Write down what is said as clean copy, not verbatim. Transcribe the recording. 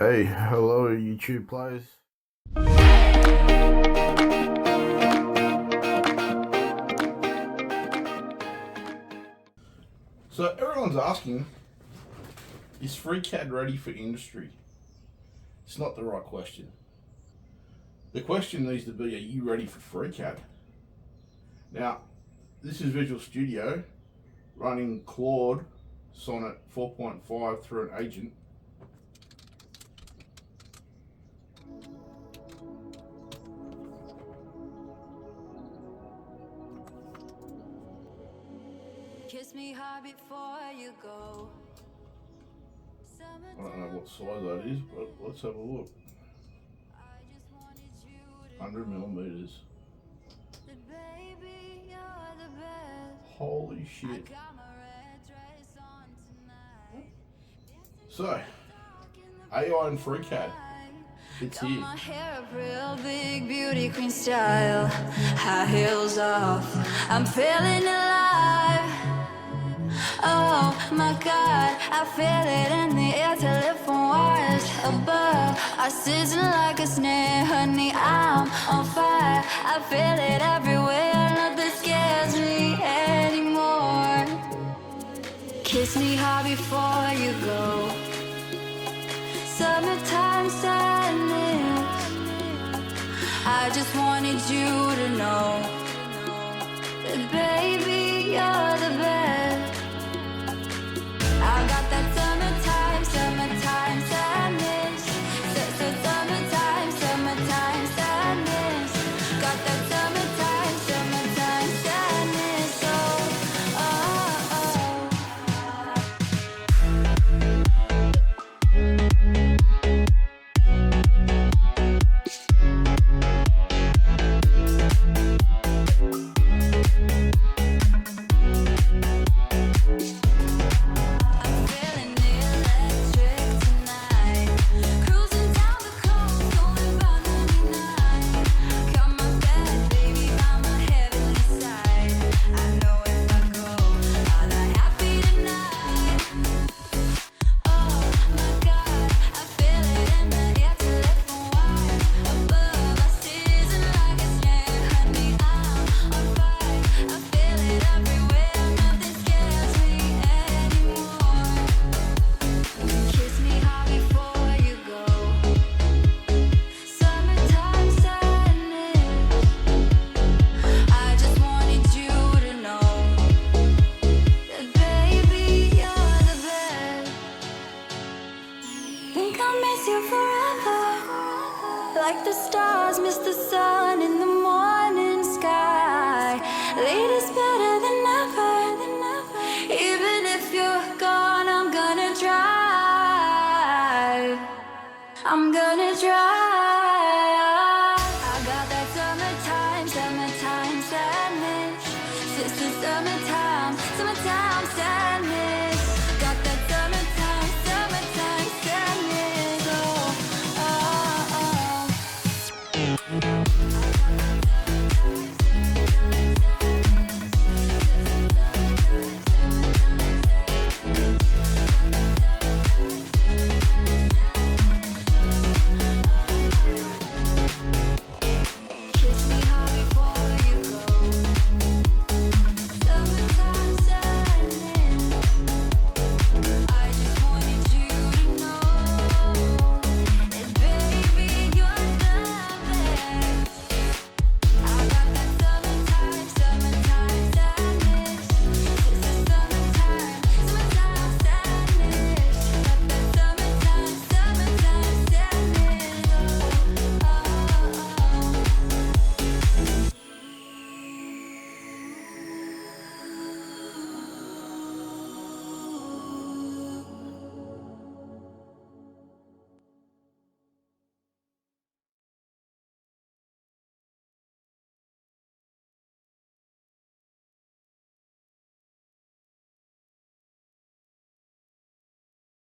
Hey, hello YouTube players. So everyone's asking, is FreeCAD ready for industry? It's not the right question. The question needs to be, are you ready for FreeCAD? Now, this is Visual Studio running Claude Sonnet 4.5 through an agent. Kiss me hard before you go. I don't know what size that is, but let's have a look. 100 millimeters. Holy shit. So, AI and FreeCAD. It's here. My hair up real big, beauty queen style. High heels off, I'm feeling alive. Oh my God, I feel it in the air, telephone wires above. I sizzle like a snare, honey, I'm on fire. I feel it everywhere, nothing scares me anymore. Kiss me hard before you go. Summertime sadness, I just wanted you to know that baby, you're the best. I got that summertime sadness. Summertime sadness. Got that summertime sadness. Oh, like the stars miss the sun in the morning sky. Later's better than ever. Even if you're gone, I'm gonna drive. I'm gonna drive.